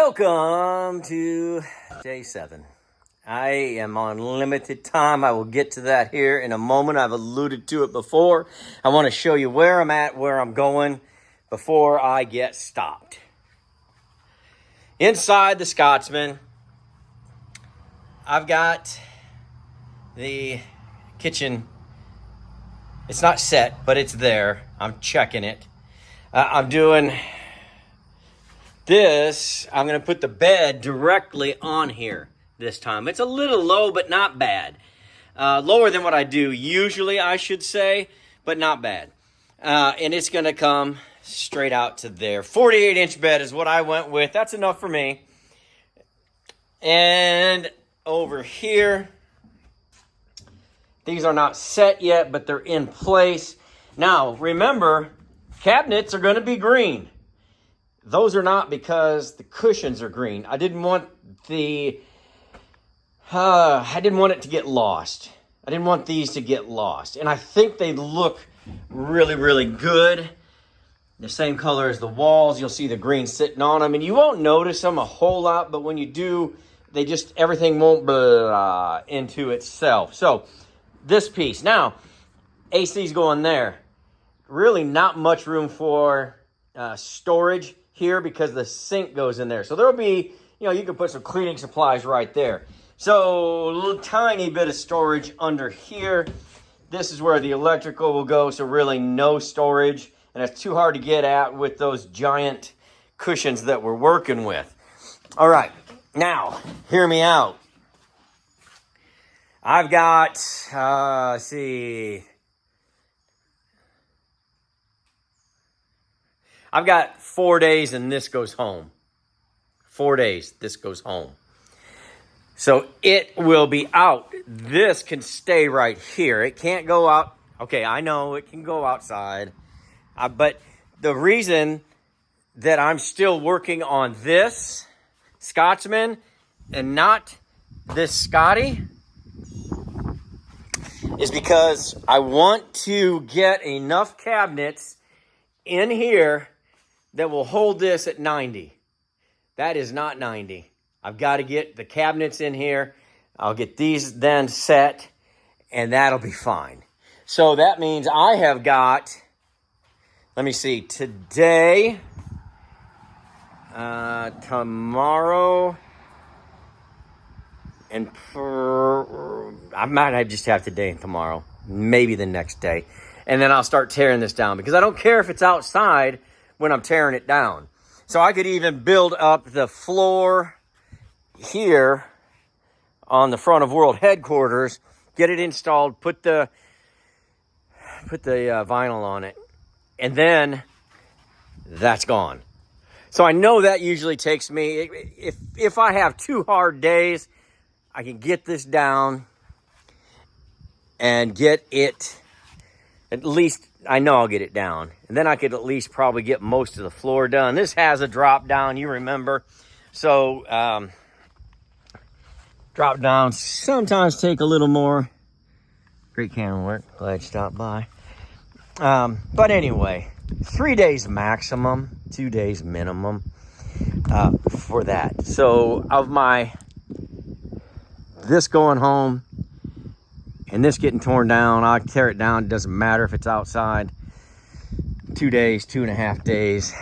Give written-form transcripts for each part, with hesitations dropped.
Welcome to day 7. I am on limited time. I will get to that here in a moment. I've alluded to it before. I want to show you where I'm at, where I'm going before I get stopped. Inside the Scotsman, I've got the kitchen. It's not set, but it's there. I'm checking it. I'm doing this. I'm going to put the bed directly on here this time. It's a little low, but not bad. Lower than what I do usually, I should say, but not bad. And it's going to come straight out to there. 48-inch bed is what I went with. That's enough for me. And over here, these are not set yet, but they're in place. Now, remember, cabinets are going to be green. Those are not because the cushions are green. I didn't want it to get lost. I didn't want these to get lost. And I think they look really, really good. The same color as the walls. You'll see the green sitting on them. And you won't notice them a whole lot, but when you do, everything won't blur into itself. So, this piece. Now, AC's going there. Really not much room for storage here because the sink goes in there. So there'll be, you can put some cleaning supplies right there. So a little tiny bit of storage under here. This is where the electrical will go, so really no storage. And it's too hard to get at with those giant cushions that we're working with. All right, now, hear me out. I've got, let's see. I've got 4 days and this goes home. 4 days, this goes home. So it will be out. This can stay right here. It can't go out. Okay, I know it can go outside. But the reason that I'm still working on this Scotsman and not this Scotty is because I want to get enough cabinets in here that will hold this at 90. That is not 90. I've got to get the cabinets in here. I'll get these then set, and that'll be fine. So that means I have got, let me see, today, tomorrow, and I might just have today and tomorrow, maybe the next day. And then I'll start tearing this down because I don't care if it's outside when I'm tearing it down. So I could even build up the floor here on the front of World Headquarters, get it installed, put the vinyl on it, and then that's gone. So I know that usually takes me, if I have 2 hard days, I can get this down and get it, at least I know I'll get it down. And then I could at least probably get most of the floor done. This has a drop down, you remember. So, drop downs sometimes take a little more. Great camera work, glad you stopped by. But anyway, 3 days maximum, 2 days minimum for that. So of this going home and this getting torn down, I tear it down. It doesn't matter if it's outside. 2 days, 2.5 days.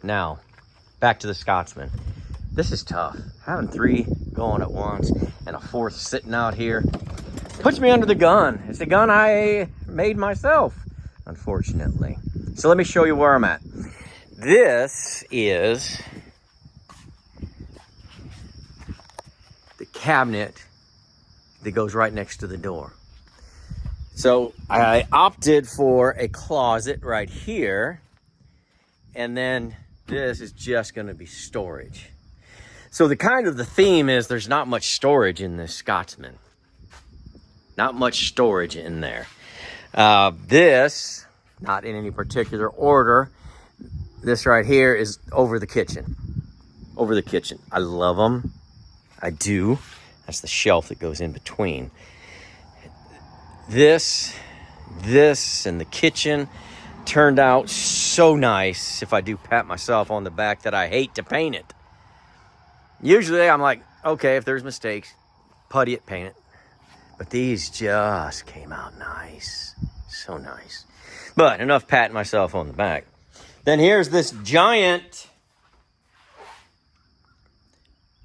Now, back to the Scotsman. This is tough. Having 3 going at once and a 4th sitting out here puts me under the gun. It's the gun I made myself, unfortunately. So let me show you where I'm at. This is the cabinet that goes right next to the door. So I opted for a closet right here, and then this is just going to be storage. So the theme is there's not much storage in this Scotsman. Not much storage in there. This, not in any particular order, this right here is over the kitchen. Over the kitchen. I love them. I do. That's the shelf that goes in between. This, and the kitchen turned out so nice. If I do pat myself on the back, that I hate to paint it. Usually I'm like, okay, if there's mistakes, putty it, paint it. But these just came out nice. So nice. But enough patting myself on the back. Then here's this giant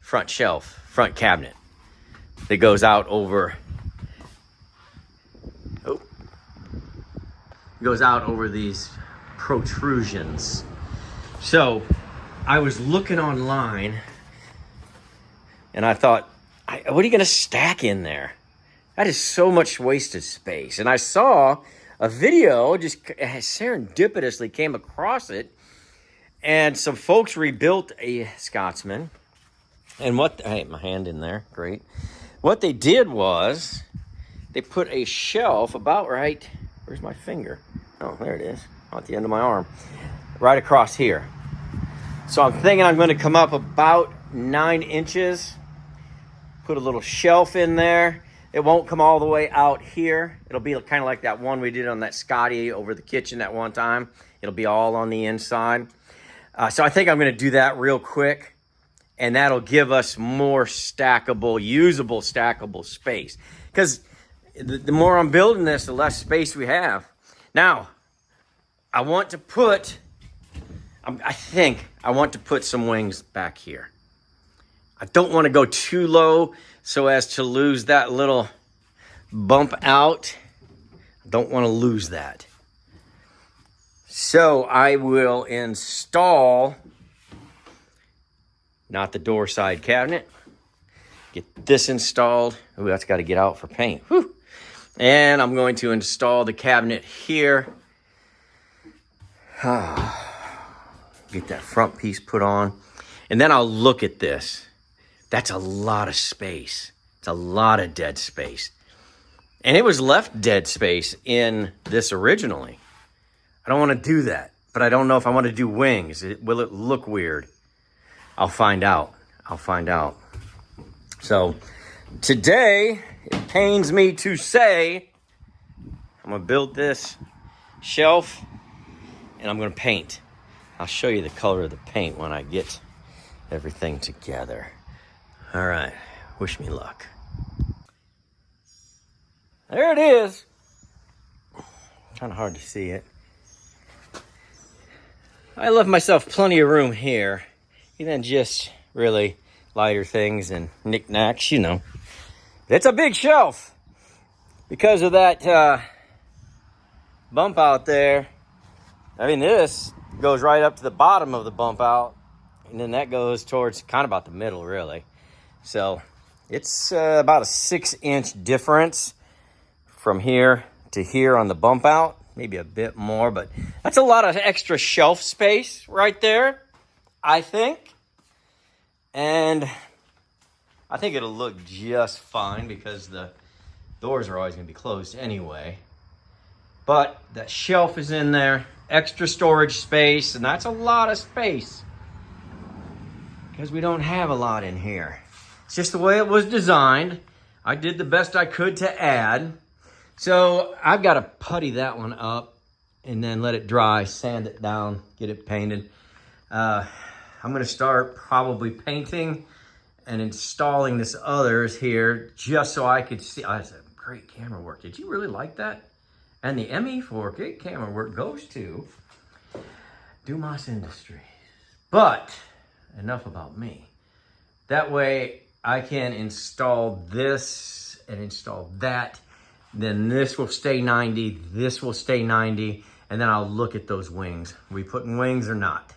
front shelf, front cabinet that goes out over, these protrusions. So I was looking online and I thought, what are you going to stack in there? That is so much wasted space. And I saw a video, just serendipitously came across it, and some folks rebuilt a Scotsman. And hey, my hand in there, great. What they did was they put a shelf about right, where's my finger? Oh, there it is, at the end of my arm, right across here. So I'm thinking I'm going to come up about 9 inches, put a little shelf in there. It won't come all the way out here. It'll be kind of like that one we did on that Scotty over the kitchen that one time. It'll be all on the inside. So I think I'm going to do that real quick, and that'll give us more stackable, usable stackable space. Because the more I'm building this, the less space we have. Now, I want to put, I think I want to put some wings back here. I don't want to go too low so as to lose that little bump out. I don't want to lose that. So I will install, not the door side cabinet, get this installed. Oh, that's got to get out for paint. Whew. And I'm going to install the cabinet here. Get that front piece put on. And then I'll look at this. That's a lot of space. It's a lot of dead space. And it was left dead space in this originally. I don't want to do that, but I don't know if I want to do wings. Will it look weird? I'll find out. So today, it pains me to say, I'm going to build this shelf and I'm going to paint. I'll show you the color of the paint when I get everything together. All right, wish me luck. There it is. Kind of hard to see it. I left myself plenty of room here. Even just really lighter things and knickknacks, you know. It's a big shelf. Because of that bump out there. I mean, this goes right up to the bottom of the bump out. And then that goes towards kind of about the middle, really. So it's about a 6-inch difference from here to here on the bump out. Maybe a bit more, but that's a lot of extra shelf space right there, I think. And I think it'll look just fine because the doors are always going to be closed anyway. But that shelf is in there, extra storage space, and that's a lot of space because we don't have a lot in here. It's just the way it was designed. I did the best I could to add. So I've got to putty that one up and then let it dry, sand it down, get it painted. I'm going to start probably painting and installing this others here just so I could see. Oh, that's a great camera work. Did you really like that? And the Emmy for great camera work goes to Dumas Industries. But enough about me. That way I can install this and install that. Then this will stay 90, this will stay 90, and then I'll look at those wings. Are we putting wings or not?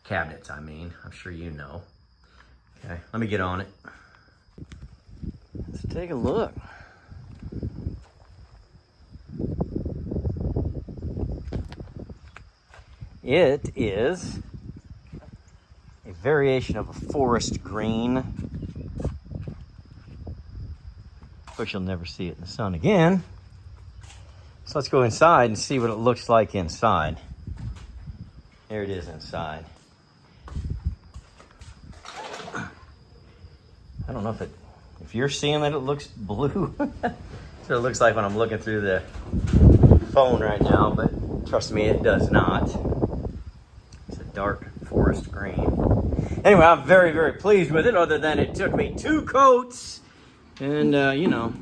Cabinets, I mean. I'm sure you know. Okay, let me get on it. Let's take a look. It is a variation of a forest green. Of course, you'll never see it in the sun again. So let's go inside and see what it looks like inside. Here it is inside. I don't know if you're seeing that it looks blue. That's what it looks like when I'm looking through the phone right now, but trust me, it does not. It's a dark forest green. Anyway, I'm very, very pleased with it, other than it took me 2 coats. And, you know,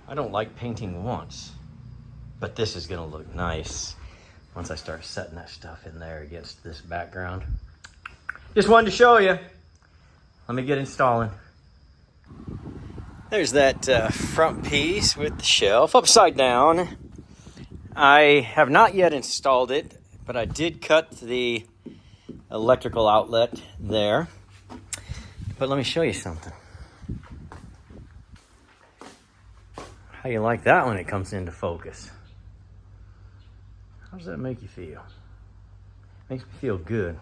I don't like painting once. But this is gonna look nice once I start setting that stuff in there against this background. Just wanted to show you. Let me get installing. There's that front piece with the shelf upside down. I have not yet installed it, but I did cut the electrical outlet there. But let me show you something. How you like that when it comes into focus? How does that make you feel? Makes me feel good.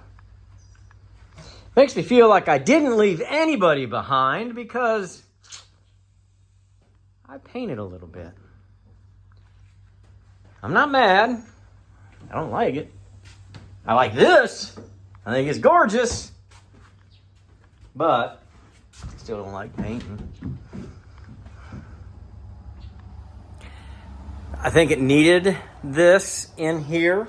Makes me feel like I didn't leave anybody behind because I painted a little bit. I'm not mad. I don't like it. I like this. I think it's gorgeous. But I still don't like painting. I think it needed this in here.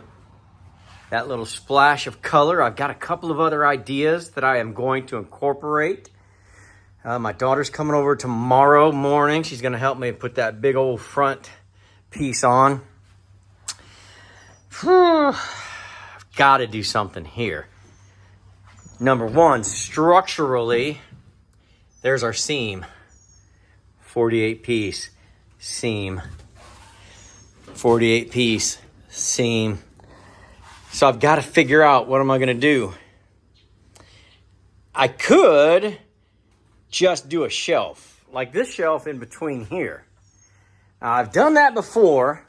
That little splash of color. I've got a couple of other ideas that I am going to incorporate. My daughter's coming over tomorrow morning. She's going to help me put that big old front piece on. I've got to do something here. Number one, structurally, there's our seam. 48 piece seam. 48 piece seam. So I've got to figure out what am I going to do. I could just do a shelf, like this shelf in between here. Now, I've done that before.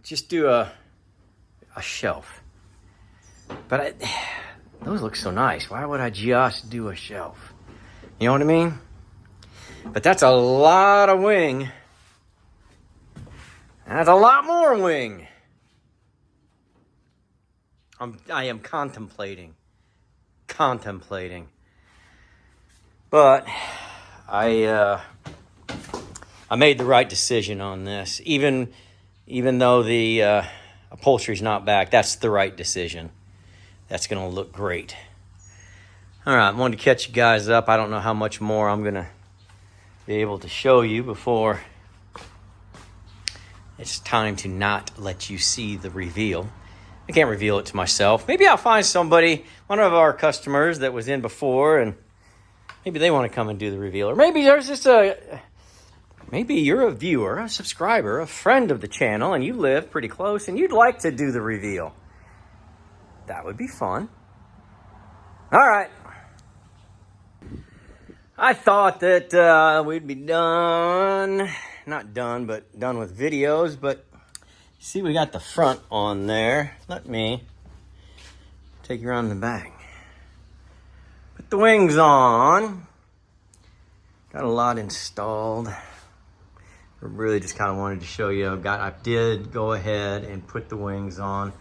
Just do a shelf. But those look so nice. Why would I just do a shelf? You know what I mean? But that's a lot of wing. That's a lot more wing. I am contemplating. But I made the right decision on this. Even though the upholstery's not back, that's the right decision. That's going to look great. All right, I wanted to catch you guys up. I don't know how much more I'm going to be able to show you before it's time to not let you see the reveal. I can't reveal it to myself. Maybe I'll find somebody, one of our customers that was in before, and maybe they want to come and do the reveal. Or maybe there's just maybe you're a viewer, a subscriber, a friend of the channel, and you live pretty close, and you'd like to do the reveal. That would be fun. All right. I thought that we'd be done. Not done, but done with videos, but see, we got the front on there. Let me take you around the back. Put the wings on. Got a lot installed. I really just kind of wanted to show you. I did go ahead and put the wings on.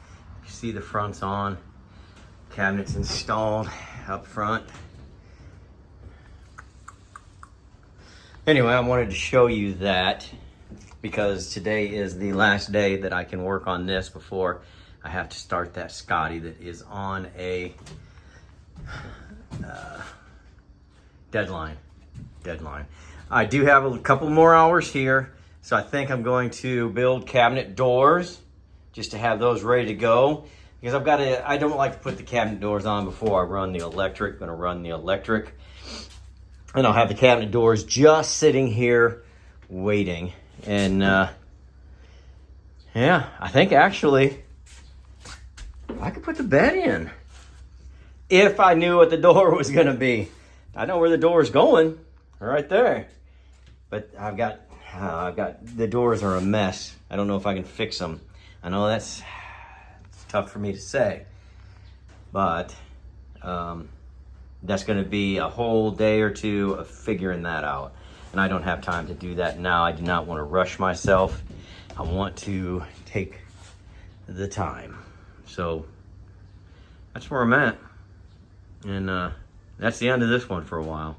You see the front's on. Cabinets installed up front. Anyway, I wanted to show you that because today is the last day that I can work on this before I have to start that Scotty that is on a deadline. I do have a couple more hours here, so I think I'm going to build cabinet doors just to have those ready to go, because I don't like to put the cabinet doors on before I run the electric. I'm going to run the electric, and I'll have the cabinet doors just sitting here waiting. And yeah, I think actually I could put the bed in if I knew what the door was going to be. I know where the door is going, right there. But I've got the doors are a mess. I don't know if I can fix them. I know it's tough for me to say, but that's going to be a whole day or two of figuring that out. And I don't have time to do that now. I do not want to rush myself. I want to take the time. So that's where I'm at. And that's the end of this one for a while.